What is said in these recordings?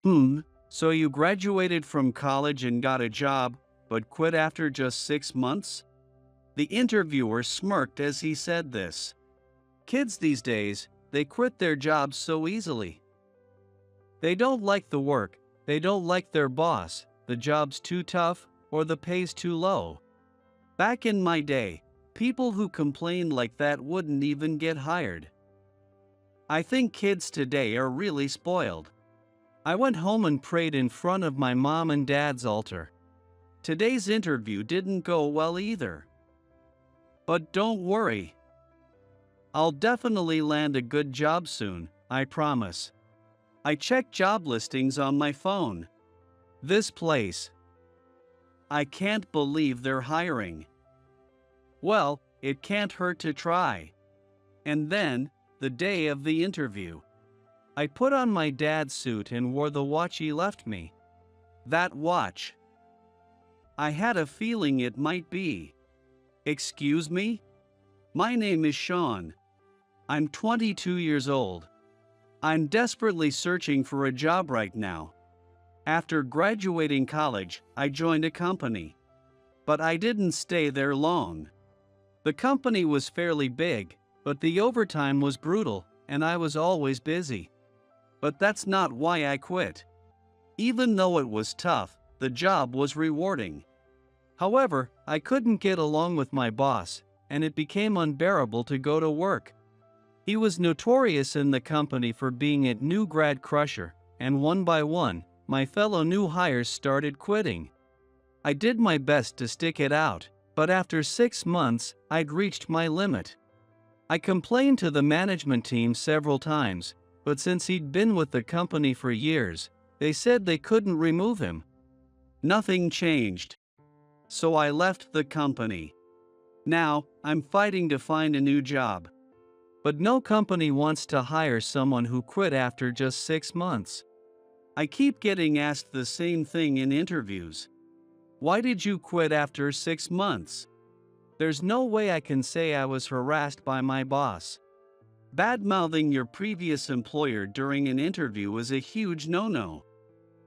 Hmm, so you graduated from college and got a job, but quit after just 6 months? The interviewer smirked as he said this. Kids these days, they quit their jobs so easily. They don't like the work, they don't like their boss, the job's too tough, or the pay's too low. Back in my day, people who complained like that wouldn't even get hired. I think kids today are really spoiled. I went home and prayed in front of my mom and dad's altar. Today's interview didn't go well either. But don't worry. I'll definitely land a good job soon, I promise. I check job listings on my phone. This place. I can't believe they're hiring. Well, it can't hurt to try. And then, the day of the interview, I put on my dad's suit and wore the watch he left me. That watch. I had a feeling it might be. Excuse me? My name is Sean. I'm 22 years old. I'm desperately searching for a job right now. After graduating college, I joined a company. But I didn't stay there long. The company was fairly big, but the overtime was brutal, and I was always busy. But that's not why I quit. Even though it was tough, the job was rewarding. However, I couldn't get along with my boss, and it became unbearable to go to work. He was notorious in the company for being a new grad crusher, and one by one, my fellow new hires started quitting. I did my best to stick it out, but after 6 months, I'd reached my limit. I complained to the management team several times, but since he'd been with the company for years, they said they couldn't remove him. Nothing changed. So I left the company. Now, I'm fighting to find a new job. But no company wants to hire someone who quit after just 6 months. I keep getting asked the same thing in interviews. Why did you quit after 6 months? There's no way I can say I was harassed by my boss. Bad-mouthing your previous employer during an interview is a huge no-no.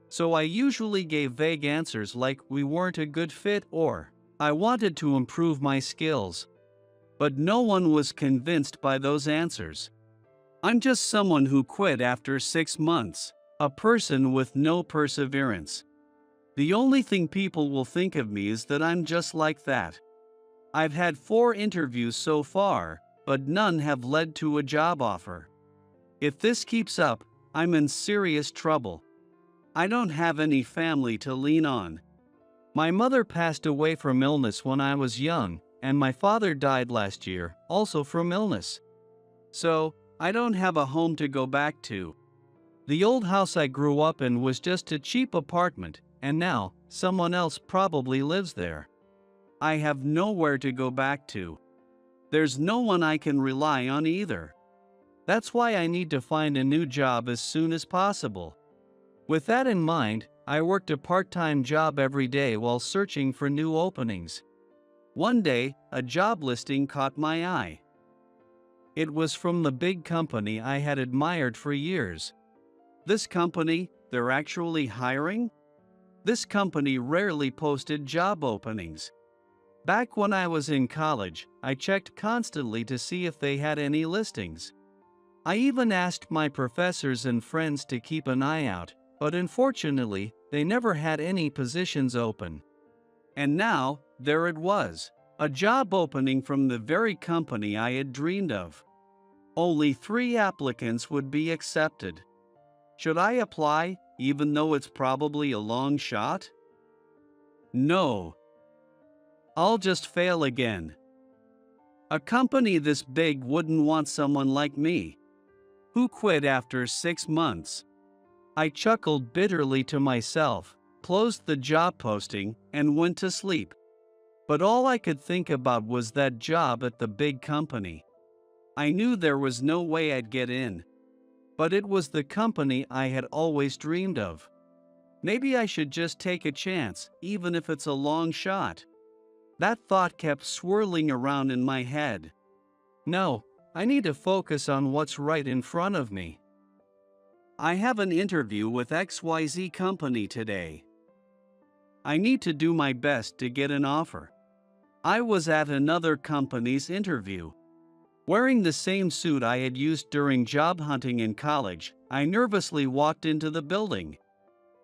So I usually gave vague answers like we weren't a good fit or I wanted to improve my skills. But no one was convinced by those answers. I'm just someone who quit after 6 months, a person with no perseverance. The only thing people will think of me is that I'm just like that. I've had 4 interviews so far, but none have led to a job offer. If this keeps up, I'm in serious trouble. I don't have any family to lean on. My mother passed away from illness when I was young, and my father died last year, also from illness. So, I don't have a home to go back to. The old house I grew up in was just a cheap apartment, and now, someone else probably lives there. I have nowhere to go back to. There's no one I can rely on either. That's why I need to find a new job as soon as possible. With that in mind, I worked a part-time job every day while searching for new openings. One day, a job listing caught my eye. It was from the big company I had admired for years. This company, they're actually hiring? This company rarely posted job openings. Back when I was in college, I checked constantly to see if they had any listings. I even asked my professors and friends to keep an eye out, but unfortunately, they never had any positions open. And now, there it was, a job opening from the very company I had dreamed of. Only 3 applicants would be accepted. Should I apply, even though it's probably a long shot? No. I'll just fail again. A company this big wouldn't want someone like me. Who quit after 6 months? I chuckled bitterly to myself, closed the job posting, and went to sleep. But all I could think about was that job at the big company. I knew there was no way I'd get in. But it was the company I had always dreamed of. Maybe I should just take a chance, even if it's a long shot. That thought kept swirling around in my head. No, I need to focus on what's right in front of me. I have an interview with XYZ company today. I need to do my best to get an offer. I was at another company's interview. Wearing the same suit I had used during job hunting in college, I nervously walked into the building.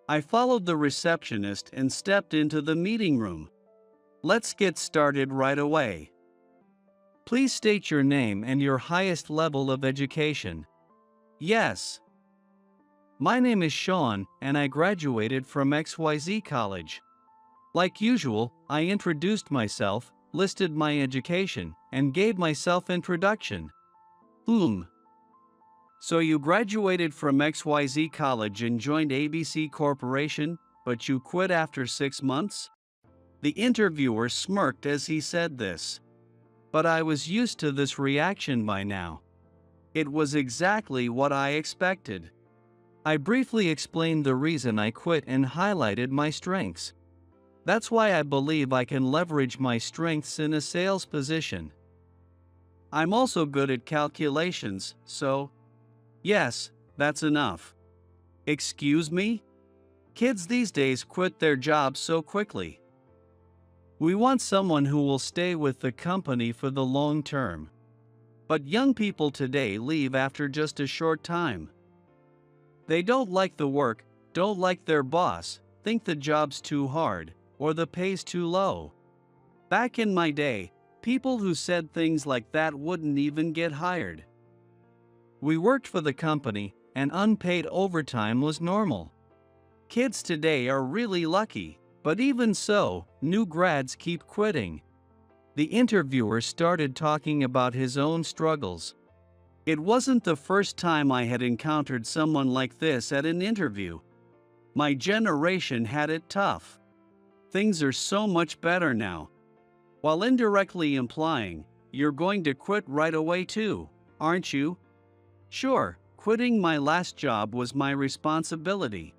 I followed the receptionist and stepped into the meeting room. Let's get started right away. Please state your name and your highest level of education. Yes. My name is Sean, and I graduated from XYZ College. Like usual, I introduced myself, listed my education, and gave my self-introduction. So you graduated from XYZ College and joined ABC Corporation, but you quit after 6 months? The interviewer smirked as he said this. But I was used to this reaction by now. It was exactly what I expected. I briefly explained the reason I quit and highlighted my strengths. That's why I believe I can leverage my strengths in a sales position. I'm also good at calculations, so yes, that's enough. Excuse me? Kids these days quit their jobs so quickly. We want someone who will stay with the company for the long term. But young people today leave after just a short time. They don't like the work, don't like their boss, think the job's too hard, or the pay's too low. Back in my day, people who said things like that wouldn't even get hired. We worked for the company, and unpaid overtime was normal. Kids today are really lucky, but even so, new grads keep quitting. The interviewer started talking about his own struggles. It wasn't the first time I had encountered someone like this at an interview. My generation had it tough. Things are so much better now. While indirectly implying, you're going to quit right away too, aren't you? Sure, quitting my last job was my responsibility.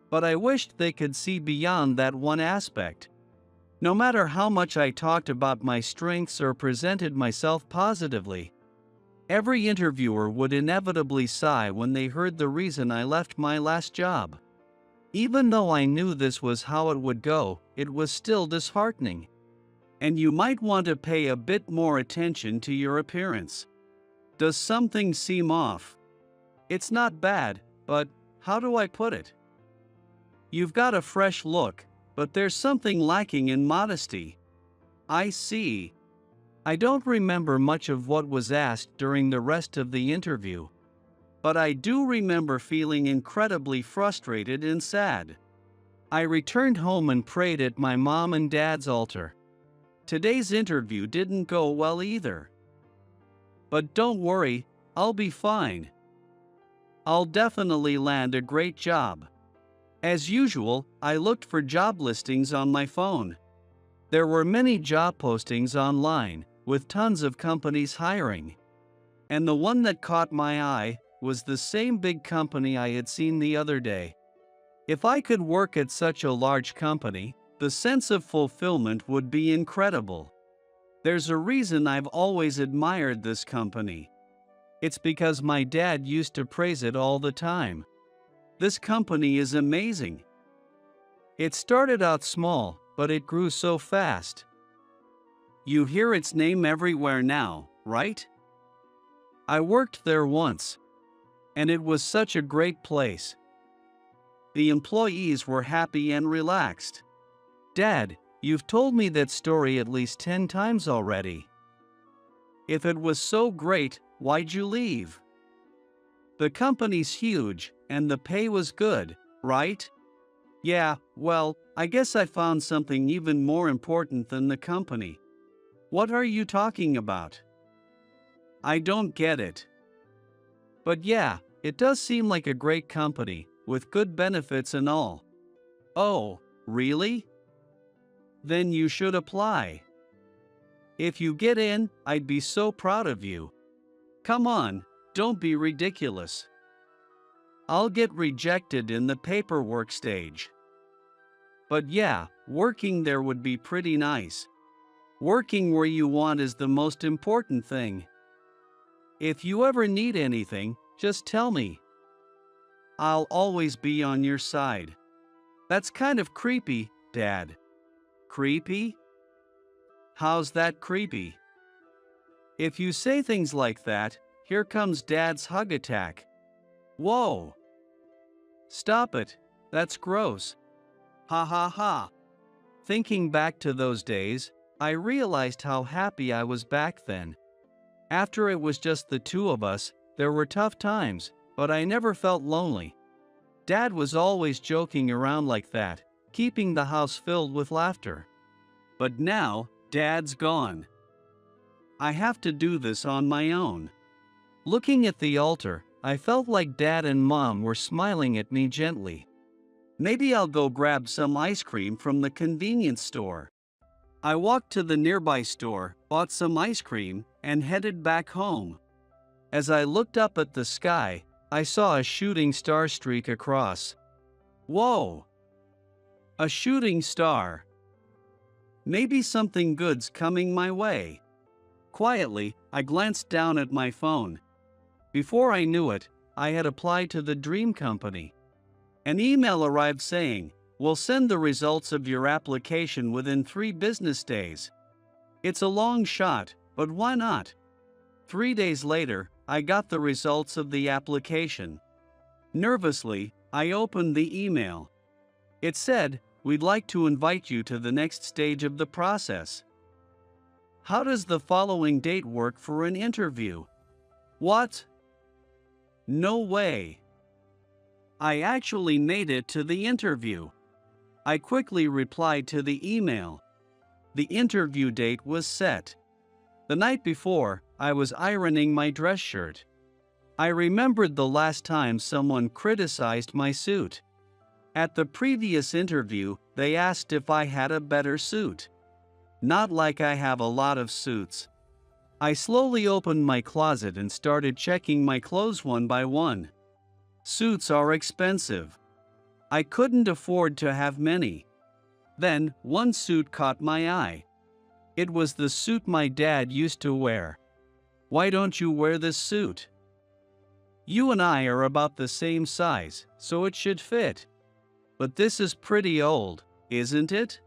But I wished they could see beyond that one aspect. No matter how much I talked about my strengths or presented myself positively, every interviewer would inevitably sigh when they heard the reason I left my last job. Even though I knew this was how it would go, it was still disheartening. And you might want to pay a bit more attention to your appearance. Does something seem off? It's not bad, but how do I put it? You've got a fresh look, but there's something lacking in modesty. I see. I don't remember much of what was asked during the rest of the interview. But I do remember feeling incredibly frustrated and sad. I returned home and prayed at my mom and dad's altar. Today's interview didn't go well either. But don't worry, I'll be fine. I'll definitely land a great job. As usual, I looked for job listings on my phone. There were many job postings online, with tons of companies hiring. And the one that caught my eye was the same big company I had seen the other day. If I could work at such a large company, the sense of fulfillment would be incredible. There's a reason I've always admired this company. It's because my dad used to praise it all the time. This company is amazing. It started out small, but it grew so fast. You hear its name everywhere now, right? I worked there once, and it was such a great place. The employees were happy and relaxed. Dad, you've told me that story at least 10 times already. If it was so great, why'd you leave? The company's huge, and the pay was good, right? Yeah, well, I guess I found something even more important than the company. What are you talking about? I don't get it. But yeah, it does seem like a great company, with good benefits and all. Oh, really? Then you should apply. If you get in, I'd be so proud of you. Come on, don't be ridiculous. I'll get rejected in the paperwork stage. But yeah, working there would be pretty nice. Working where you want is the most important thing. If you ever need anything, just tell me. I'll always be on your side. That's kind of creepy, Dad. Creepy? How's that creepy? If you say things like that, here comes Dad's hug attack. Whoa! Stop it. That's gross. Ha ha ha. Thinking back to those days, I realized how happy I was back then. After it was just the two of us, there were tough times, but I never felt lonely. Dad was always joking around like that, keeping the house filled with laughter. But now, Dad's gone. I have to do this on my own. Looking at the altar, I felt like Dad and Mom were smiling at me gently. Maybe I'll go grab some ice cream from the convenience store. I walked to the nearby store, bought some ice cream, and headed back home. As I looked up at the sky, I saw a shooting star streak across. Whoa! A shooting star. Maybe something good's coming my way. Quietly, I glanced down at my phone. Before I knew it, I had applied to the Dream Company. An email arrived saying, "We'll send the results of your application within 3 business days." It's a long shot, but why not? 3 days later, I got the results of the application. Nervously, I opened the email. It said, "We'd like to invite you to the next stage of the process." How does the following date work for an interview? What? No way. I actually made it to the interview. I quickly replied to the email. The interview date was set. The night before, I was ironing my dress shirt. I remembered the last time someone criticized my suit. At the previous interview, they asked if I had a better suit. Not like I have a lot of suits. I slowly opened my closet and started checking my clothes one by one. Suits are expensive. I couldn't afford to have many. Then, one suit caught my eye. It was the suit my dad used to wear. "Why don't you wear this suit? You and I are about the same size, so it should fit. But this is pretty old, isn't it?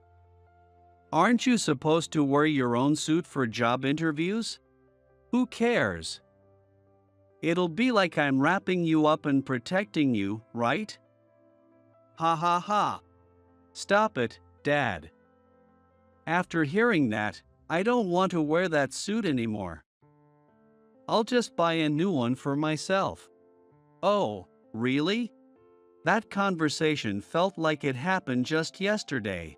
Aren't you supposed to wear your own suit for job interviews? Who cares? It'll be like I'm wrapping you up and protecting you, right?" Ha ha ha. Stop it, Dad. After hearing that, I don't want to wear that suit anymore. I'll just buy a new one for myself. Oh, really? That conversation felt like it happened just yesterday.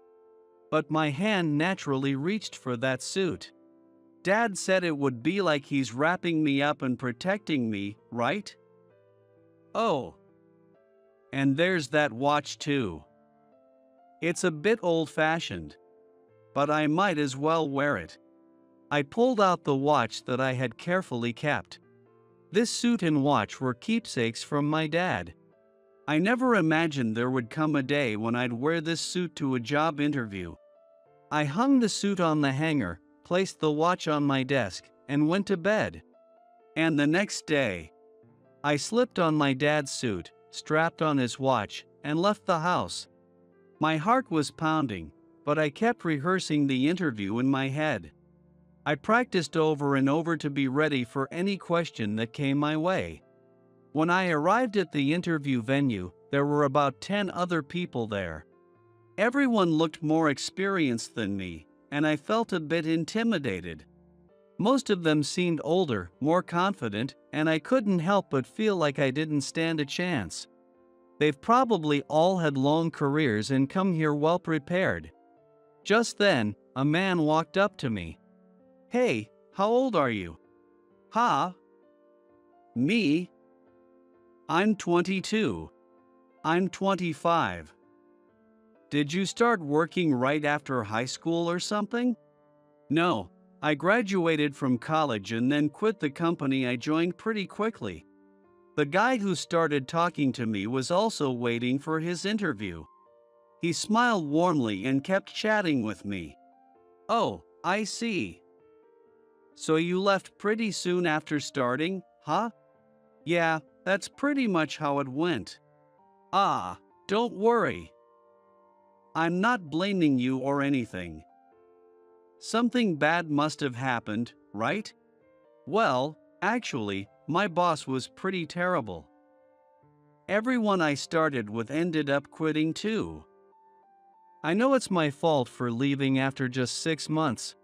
But my hand naturally reached for that suit. Dad said it would be like he's wrapping me up and protecting me, right? Oh. And there's that watch too. It's a bit old-fashioned, but I might as well wear it. I pulled out the watch that I had carefully kept. This suit and watch were keepsakes from my dad. I never imagined there would come a day when I'd wear this suit to a job interview. I hung the suit on the hanger, placed the watch on my desk, and went to bed. And the next day, I slipped on my dad's suit, strapped on his watch, and left the house. My heart was pounding, but I kept rehearsing the interview in my head. I practiced over and over to be ready for any question that came my way. When I arrived at the interview venue, there were about 10 other people there. Everyone looked more experienced than me, and I felt a bit intimidated. Most of them seemed older, more confident, and I couldn't help but feel like I didn't stand a chance. They've probably all had long careers and come here well prepared. Just then, a man walked up to me. "Hey, how old are you?" "Ha? Me? I'm 22. I'm 25. Did you start working right after high school or something?" "No. I graduated from college and then quit the company I joined pretty quickly." The guy who started talking to me was also waiting for his interview. He smiled warmly and kept chatting with me. "Oh, I see. So you left pretty soon after starting, huh?" "Yeah, that's pretty much how it went. Ah, don't worry. I'm not blaming you or anything. Something bad must have happened, right? Well, actually, my boss was pretty terrible. Everyone I started with ended up quitting too. I know it's my fault for leaving after just 6 months,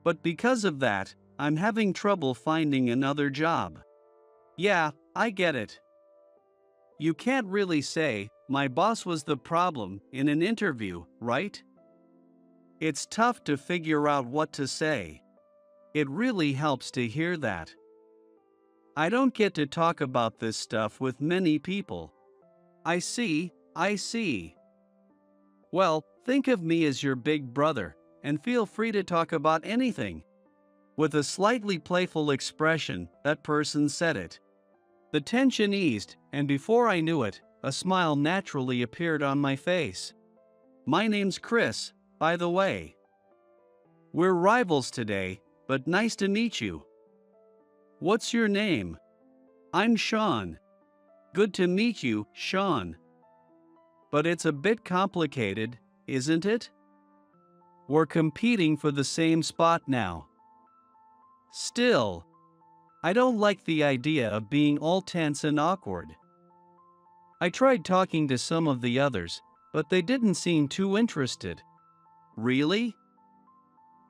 but because of that, I'm having trouble finding another job. Yeah, I get it. You can't really say, my boss was the problem, in an interview, right? It's tough to figure out what to say. It really helps to hear that. I don't get to talk about this stuff with many people. I see. Well, think of me as your big brother, and feel free to talk about anything. With a slightly playful expression, that person said it. The tension eased, and before I knew it, a smile naturally appeared on my face. My name's Chris, by the way. We're rivals today, but nice to meet you. What's your name? I'm Sean. Good to meet you, Sean. But it's a bit complicated, isn't it? We're competing for the same spot now. Still, I don't like the idea of being all tense and awkward. I tried talking to some of the others, but they didn't seem too interested. Really?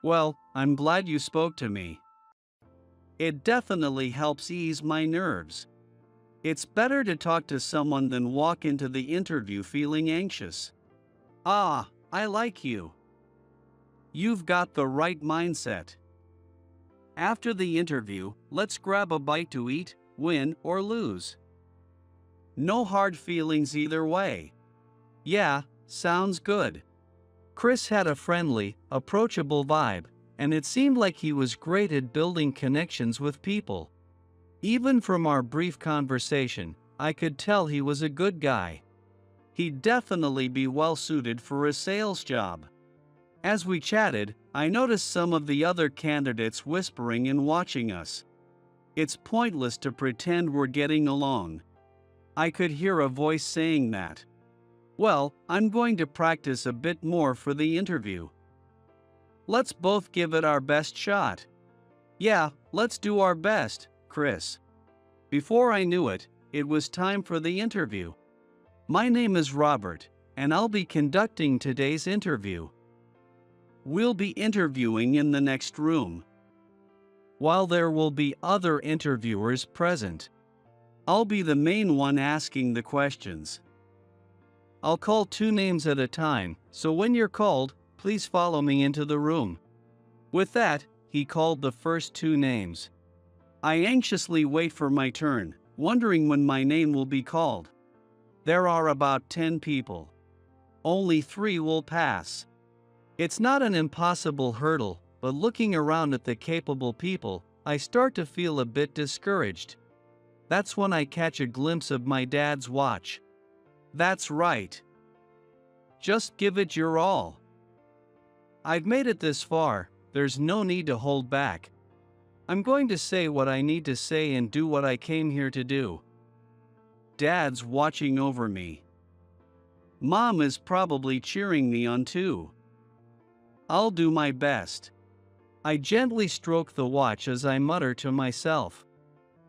Well, I'm glad you spoke to me. It definitely helps ease my nerves. It's better to talk to someone than walk into the interview feeling anxious. Ah, I like you. You've got the right mindset. After the interview, let's grab a bite to eat, win or lose. No hard feelings either way. Yeah, sounds good. Chris had a friendly, approachable vibe, and it seemed like he was great at building connections with people. Even from our brief conversation, I could tell he was a good guy. He'd definitely be well suited for a sales job. As we chatted, I noticed some of the other candidates whispering and watching us. It's pointless to pretend we're getting along. I could hear a voice saying that. Well, I'm going to practice a bit more for the interview. Let's both give it our best shot. Yeah, let's do our best, Chris. Before I knew it, it was time for the interview. My name is Robert, and I'll be conducting today's interview. We'll be interviewing in the next room. While there will be other interviewers present, I'll be the main one asking the questions. I'll call 2 names at a time, so when you're called, please follow me into the room. With that, he called the first 2 names. I anxiously wait for my turn, wondering when my name will be called. There are about 10 people. Only 3 will pass. It's not an impossible hurdle, but looking around at the capable people, I start to feel a bit discouraged. That's when I catch a glimpse of my dad's watch. That's right. Just give it your all. I've made it this far, there's no need to hold back. I'm going to say what I need to say and do what I came here to do. Dad's watching over me. Mom is probably cheering me on too. I'll do my best. I gently stroke the watch as I mutter to myself.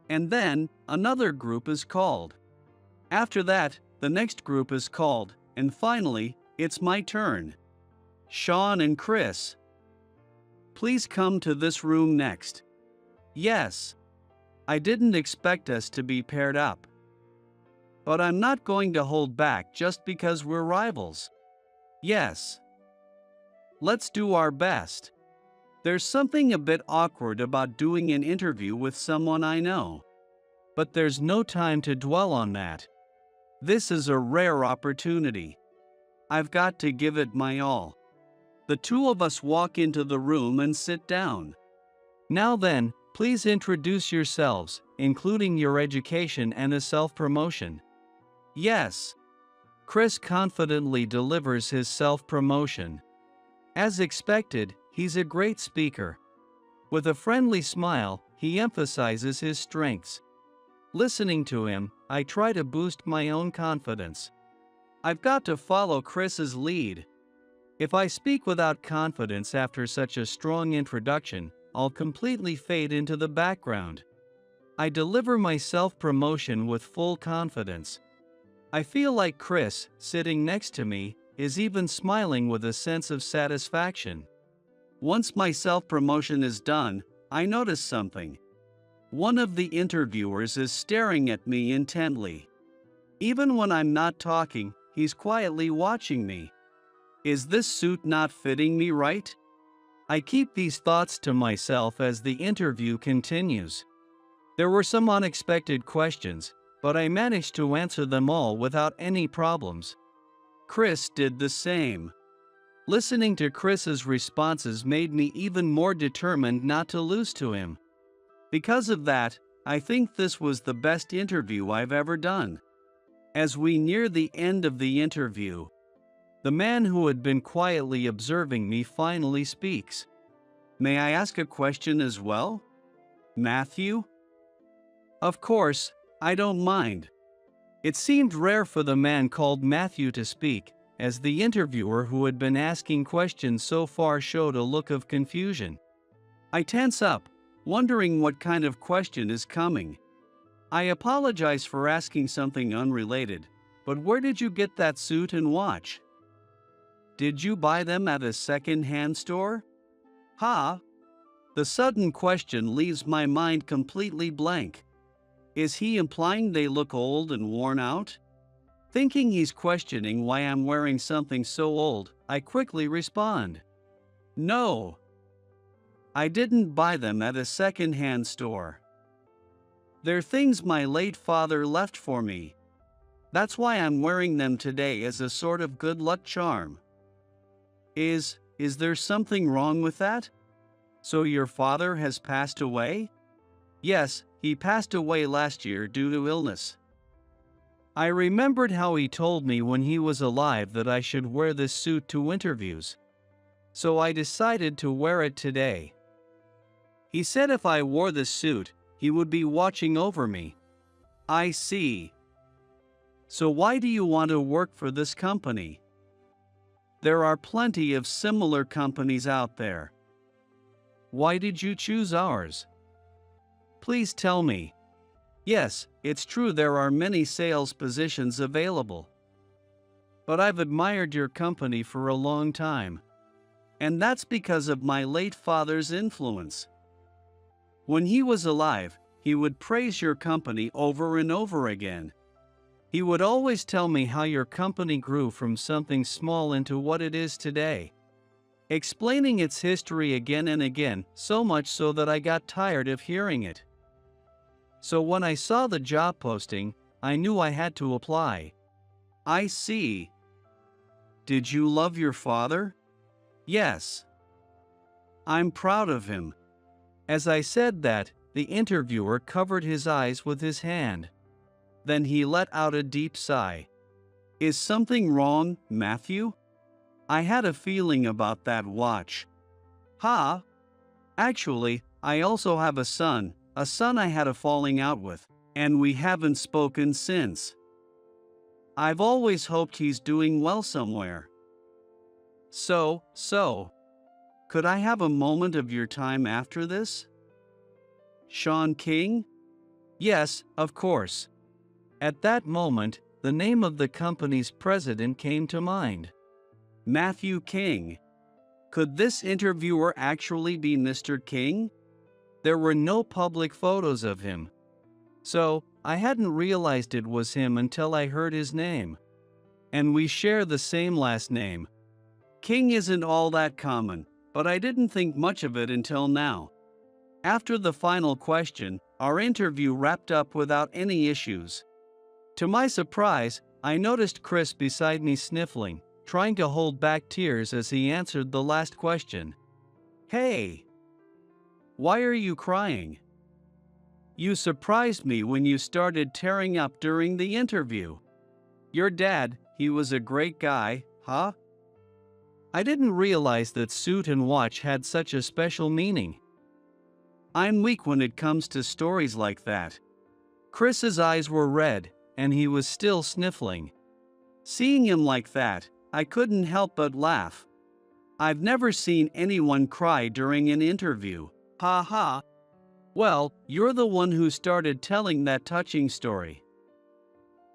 And then, another group is called. After that, the next group is called, and finally, it's my turn. Sean and Chris. Please come to this room next. Yes. I didn't expect us to be paired up. But I'm not going to hold back just because we're rivals. Yes. Let's do our best. There's something a bit awkward about doing an interview with someone I know. But there's no time to dwell on that. This is a rare opportunity. I've got to give it my all. The 2 of us walk into the room and sit down. Now then, please introduce yourselves, including your education and a self-promotion. Yes. Chris confidently delivers his self-promotion. As expected, he's a great speaker. With a friendly smile, he emphasizes his strengths. Listening to him, I try to boost my own confidence. I've got to follow Chris's lead. If I speak without confidence after such a strong introduction, I'll completely fade into the background. I deliver my self-promotion with full confidence. I feel like Chris, sitting next to me, is even smiling with a sense of satisfaction. Once my self-promotion is done, I notice something. One of the interviewers is staring at me intently. Even when I'm not talking, he's quietly watching me. Is this suit not fitting me right? I keep these thoughts to myself as the interview continues. There were some unexpected questions, but I managed to answer them all without any problems. Chris did the same. Listening to Chris's responses made me even more determined not to lose to him. Because of that, I think this was the best interview I've ever done. As we near the end of the interview, the man who had been quietly observing me finally speaks. May I ask a question as well? Matthew? Of course, I don't mind. It seemed rare for the man called Matthew to speak, as the interviewer who had been asking questions so far showed a look of confusion. I tense up, wondering what kind of question is coming. I apologize for asking something unrelated, but where did you get that suit and watch? Did you buy them at a second-hand store? Ha! The sudden question leaves my mind completely blank. Is he implying they look old and worn out? Thinking he's questioning why I'm wearing something so old, I quickly respond. No. I didn't buy them at a second-hand store. They're things my late father left for me. That's why I'm wearing them today as a sort of good luck charm. Is there something wrong with that? So your father has passed away? Yes, he passed away last year due to illness. I remembered how he told me when he was alive that I should wear this suit to interviews. So I decided to wear it today. He said if I wore this suit, he would be watching over me. I see. So why do you want to work for this company? There are plenty of similar companies out there. Why did you choose ours? Please tell me. Yes, it's true there are many sales positions available. But I've admired your company for a long time. And that's because of my late father's influence. When he was alive, he would praise your company over and over again. He would always tell me how your company grew from something small into what it is today, explaining its history again and again, so much so that I got tired of hearing it. So when I saw the job posting, I knew I had to apply. I see. Did you love your father? Yes. I'm proud of him. As I said that, the interviewer covered his eyes with his hand. Then he let out a deep sigh. Is something wrong, Matthew? I had a feeling about that watch. Ha! Actually, I also have a son I had a falling out with, and we haven't spoken since. I've always hoped he's doing well somewhere. So, could I have a moment of your time after this? Sean King? Yes, of course. At that moment, the name of the company's president came to mind. Matthew King. Could this interviewer actually be Mr. King? There were no public photos of him. So, I hadn't realized it was him until I heard his name. And we share the same last name. King isn't all that common, but I didn't think much of it until now. After the final question, our interview wrapped up without any issues. To my surprise, I noticed Chris beside me sniffling, trying to hold back tears as he answered the last question. Hey! Why are you crying? You surprised me when you started tearing up during the interview. Your dad, he was a great guy, huh? I didn't realize that suit and watch had such a special meaning. I'm weak when it comes to stories like that. Chris's eyes were red, and he was still sniffling. Seeing him like that, I couldn't help but laugh. I've never seen anyone cry during an interview. Ha ha. Well, you're the one who started telling that touching story.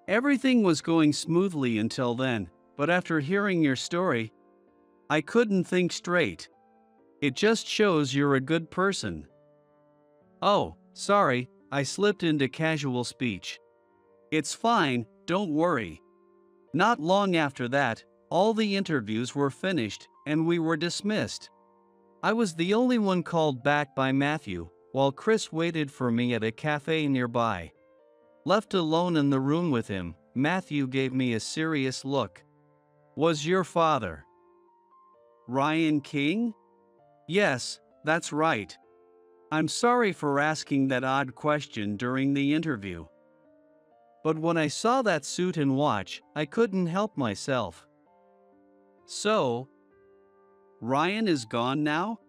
Everything was going smoothly until then, but after hearing your story, I couldn't think straight. It just shows you're a good person. Oh, sorry, I slipped into casual speech. It's fine, don't worry. Not long after that, all the interviews were finished, and we were dismissed. I was the only one called back by Matthew, while Chris waited for me at a cafe nearby. Left alone in the room with him, Matthew gave me a serious look. Was your father Ryan King? Yes, that's right. I'm sorry for asking that odd question during the interview. But when I saw that suit and watch, I couldn't help myself. So, Ryan is gone now?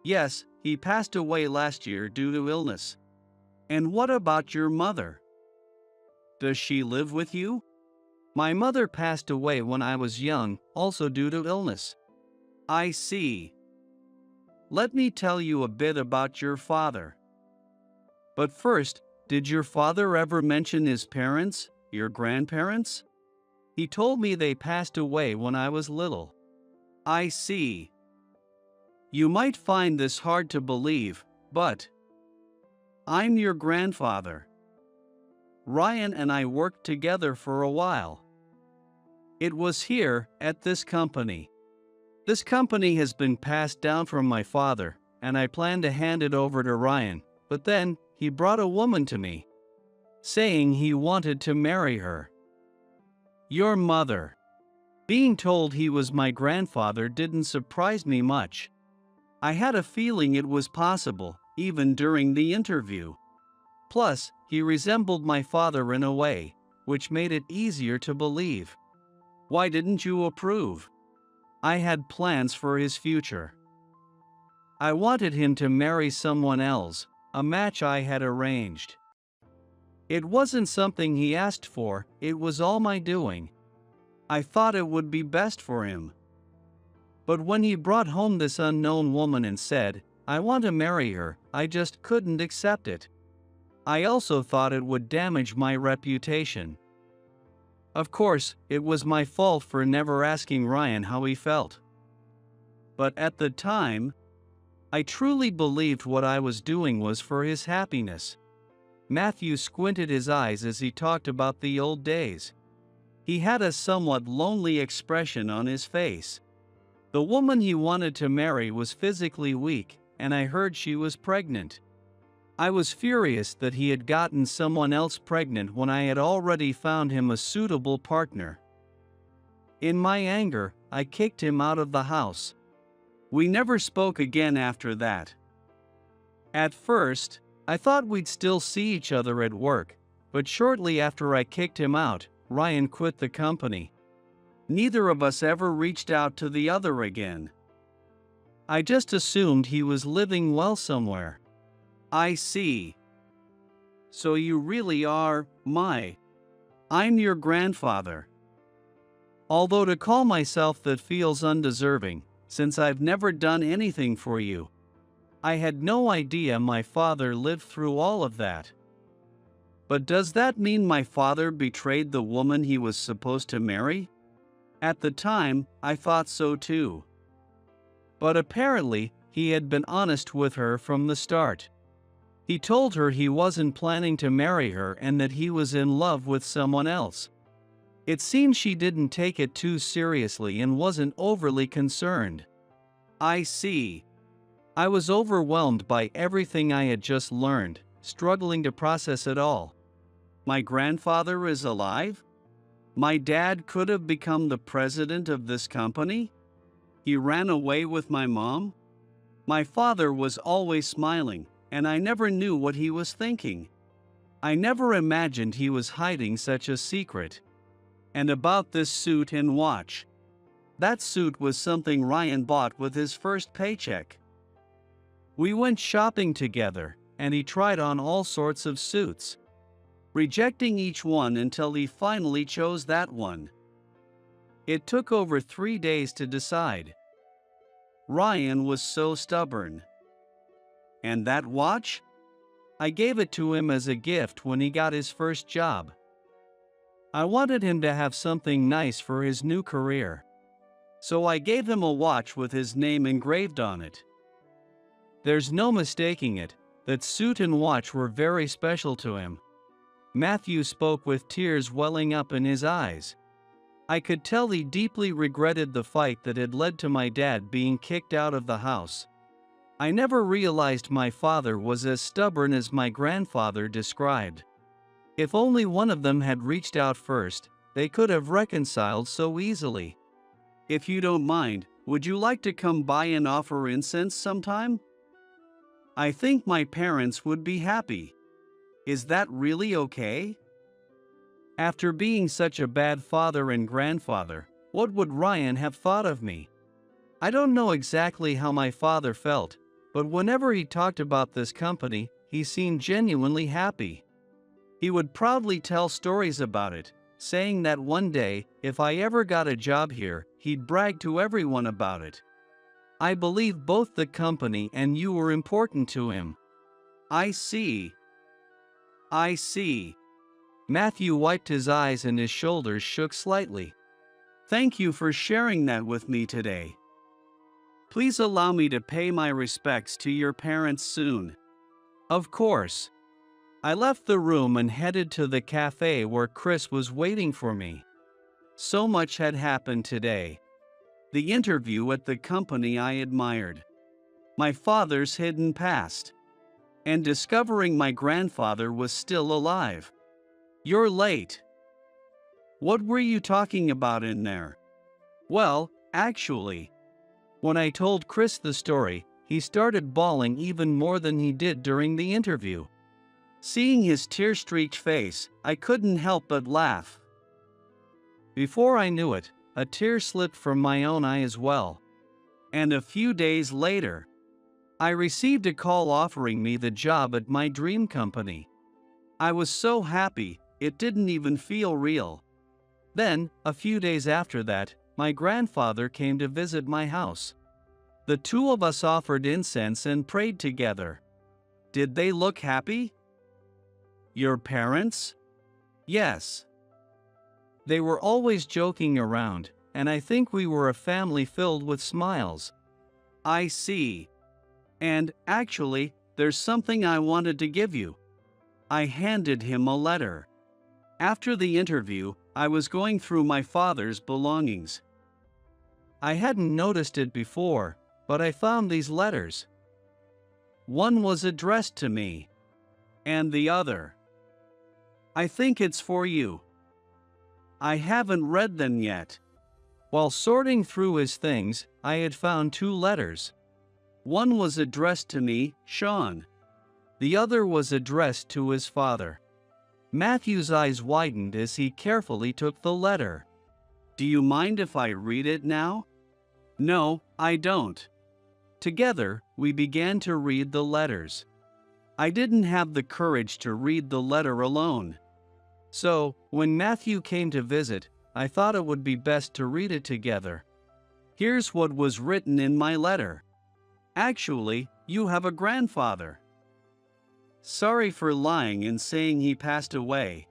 Yes, he passed away last year due to illness. And what about your mother? Does she live with you? My mother passed away when I was young, also due to illness. I see. Let me tell you a bit about your father. But first, did your father ever mention his parents, your grandparents? He told me they passed away when I was little. I see. You might find this hard to believe, but I'm your grandfather. Ryan and I worked together for a while. It was here, at this company. This company has been passed down from my father, and I planned to hand it over to Ryan, but then he brought a woman to me, saying he wanted to marry her. Your mother. Being told he was my grandfather didn't surprise me much. I had a feeling it was possible, even during the interview. Plus, he resembled my father in a way, which made it easier to believe. Why didn't you approve? I had plans for his future. I wanted him to marry someone else, a match I had arranged. It wasn't something he asked for, it was all my doing. I thought it would be best for him. But when he brought home this unknown woman and said, I want to marry her, I just couldn't accept it. I also thought it would damage my reputation. Of course, it was my fault for never asking Ryan how he felt. But at the time, I truly believed what I was doing was for his happiness. Matthew squinted his eyes as he talked about the old days. He had a somewhat lonely expression on his face. The woman he wanted to marry was physically weak, and I heard she was pregnant. I was furious that he had gotten someone else pregnant when I had already found him a suitable partner. In my anger, I kicked him out of the house. We never spoke again after that. At first, I thought we'd still see each other at work, but shortly after I kicked him out, Ryan quit the company. Neither of us ever reached out to the other again. I just assumed he was living well somewhere. I see. So you really are I'm your grandfather. Although to call myself that feels undeserving, since I've never done anything for you. I had no idea my father lived through all of that. But does that mean my father betrayed the woman he was supposed to marry? At the time, I thought so too. But apparently, he had been honest with her from the start. He told her he wasn't planning to marry her and that he was in love with someone else. It seemed she didn't take it too seriously and wasn't overly concerned. I see. I was overwhelmed by everything I had just learned, struggling to process it all. My grandfather is alive? My dad could have become the president of this company? He ran away with my mom? My father was always smiling, and I never knew what he was thinking. I never imagined he was hiding such a secret. And about this suit and watch. That suit was something Ryan bought with his first paycheck. We went shopping together, and he tried on all sorts of suits. rejecting each one until he finally chose that one. It took over 3 days to decide. Ryan was so stubborn. And that watch? I gave it to him as a gift when he got his first job. I wanted him to have something nice for his new career. So I gave him a watch with his name engraved on it. There's no mistaking it, that suit and watch were very special to him. Matthew spoke with tears welling up in his eyes. I could tell he deeply regretted the fight that had led to my dad being kicked out of the house. I never realized my father was as stubborn as my grandfather described. If only one of them had reached out first, they could have reconciled so easily. If you don't mind, would you like to come by and offer incense sometime? I think my parents would be happy. Is that really okay? After being such a bad father and grandfather, what would Ryan have thought of me? I don't know exactly how my father felt, but whenever he talked about this company, he seemed genuinely happy. He would proudly tell stories about it, saying that one day, if I ever got a job here, he'd brag to everyone about it. I believe both the company and you were important to him. I see. Matthew wiped his eyes and his shoulders shook slightly. Thank you for sharing that with me today. Please allow me to pay my respects to your parents soon. Of course. I left the room and headed to the cafe where Chris was waiting for me. So much had happened today. The interview at the company I admired. My father's hidden past. And discovering my grandfather was still alive. You're late. What were you talking about in there? Well, actually, when I told Chris the story, he started bawling even more than he did during the interview. Seeing his tear-streaked face, I couldn't help but laugh. Before I knew it, a tear slipped from my own eye as well. And a few days later, I received a call offering me the job at my dream company. I was so happy, it didn't even feel real. Then, a few days after that, my grandfather came to visit my house. The two of us offered incense and prayed together. Did they look happy? Your parents? Yes. They were always joking around, and I think we were a family filled with smiles. I see. And, actually, there's something I wanted to give you. I handed him a letter. After the interview, I was going through my father's belongings. I hadn't noticed it before, but I found these letters. One was addressed to me. And the other. I think it's for you. I haven't read them yet. While sorting through his things, I had found 2 letters. One was addressed to me, Sean. The other was addressed to his father. Matthew's eyes widened as he carefully took the letter. Do you mind if I read it now? No, I don't. Together, we began to read the letters. I didn't have the courage to read the letter alone. So, when Matthew came to visit, I thought it would be best to read it together. Here's what was written in my letter. Actually, you have a grandfather. Sorry for lying and saying he passed away.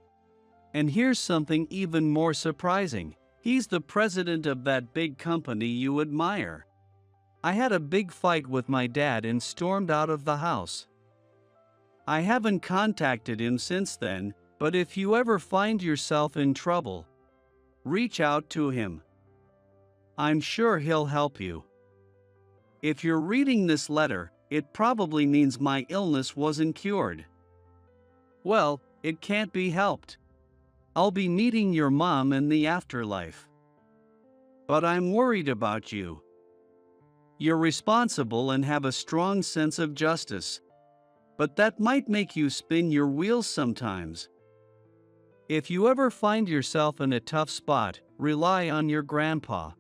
And here's something even more surprising. He's the president of that big company you admire. I had a big fight with my dad and stormed out of the house. I haven't contacted him since then, but if you ever find yourself in trouble, reach out to him. I'm sure he'll help you. If you're reading this letter, it probably means my illness wasn't cured. Well, it can't be helped. I'll be meeting your mom in the afterlife. But I'm worried about you. You're responsible and have a strong sense of justice. But that might make you spin your wheels sometimes. If you ever find yourself in a tough spot, rely on your grandpa.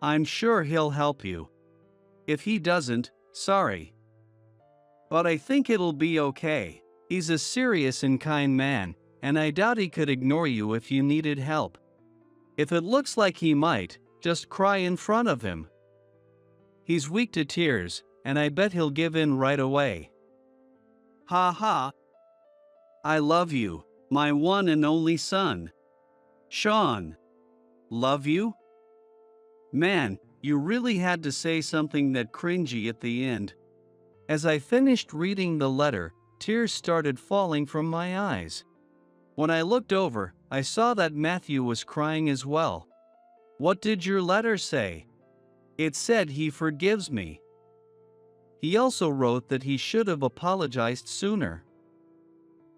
I'm sure he'll help you. If he doesn't, sorry. But I think it'll be okay. He's a serious and kind man, and I doubt he could ignore you if you needed help. If it looks like he might, just cry in front of him. He's weak to tears, and I bet he'll give in right away. Ha ha. I love you, my one and only son. Sean. Love you? Man, you really had to say something that cringy at the end. As I finished reading the letter, tears started falling from my eyes. When I looked over, I saw that Matthew was crying as well. What did your letter say? It said he forgives me. He also wrote that he should have apologized sooner.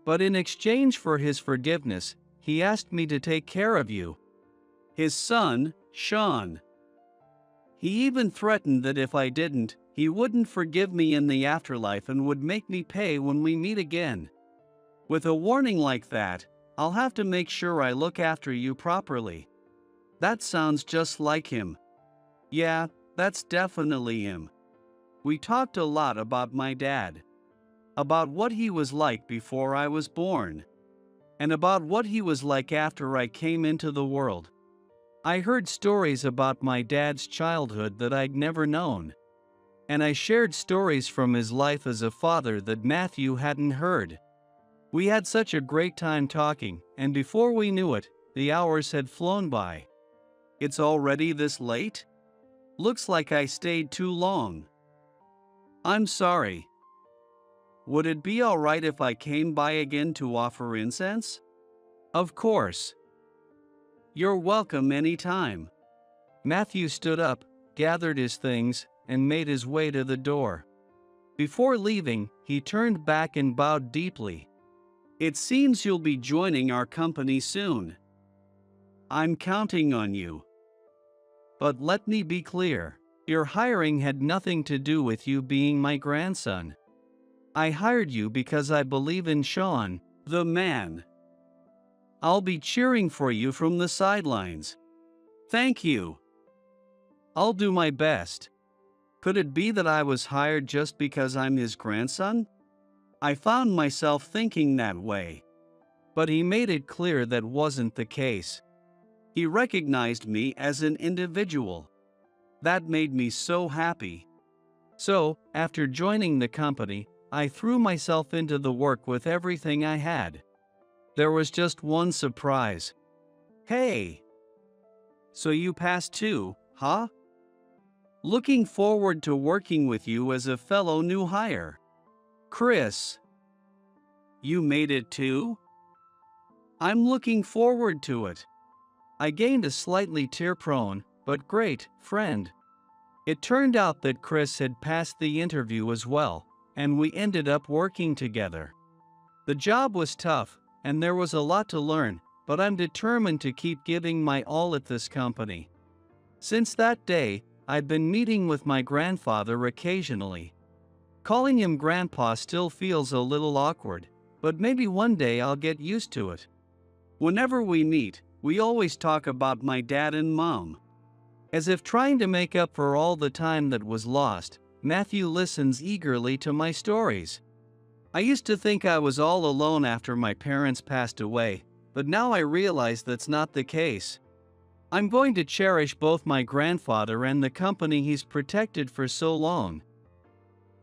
But in exchange for his forgiveness, he asked me to take care of you. His son, Sean. He even threatened that if I didn't, he wouldn't forgive me in the afterlife and would make me pay when we meet again. With a warning like that, I'll have to make sure I look after you properly. That sounds just like him. Yeah, that's definitely him. We talked a lot about my dad. About what he was like before I was born. And about what he was like after I came into the world. I heard stories about my dad's childhood that I'd never known. And I shared stories from his life as a father that Matthew hadn't heard. We had such a great time talking, and before we knew it, the hours had flown by. It's already this late? Looks like I stayed too long. I'm sorry. Would it be all right if I came by again to offer incense? Of course. You're welcome anytime. Matthew stood up, gathered his things, and made his way to the door. Before leaving, he turned back and bowed deeply. It seems you'll be joining our company soon. I'm counting on you. But let me be clear, your hiring had nothing to do with you being my grandson. I hired you because I believe in Sean, the man. I'll be cheering for you from the sidelines. Thank you. I'll do my best. Could it be that I was hired just because I'm his grandson? I found myself thinking that way. But he made it clear that wasn't the case. He recognized me as an individual. That made me so happy. So, after joining the company, I threw myself into the work with everything I had. There was just one surprise. Hey! So you passed too, huh? Looking forward to working with you as a fellow new hire. Chris. You made it too? I'm looking forward to it. I gained a slightly tear-prone, but great, friend. It turned out that Chris had passed the interview as well, and we ended up working together. The job was tough, and there was a lot to learn, but I'm determined to keep giving my all at this company. Since that day, I've been meeting with my grandfather occasionally. Calling him Grandpa still feels a little awkward, but maybe one day I'll get used to it. Whenever we meet, we always talk about my dad and mom. As if trying to make up for all the time that was lost, Matthew listens eagerly to my stories. I used to think I was all alone after my parents passed away, but now I realize that's not the case. I'm going to cherish both my grandfather and the company he's protected for so long,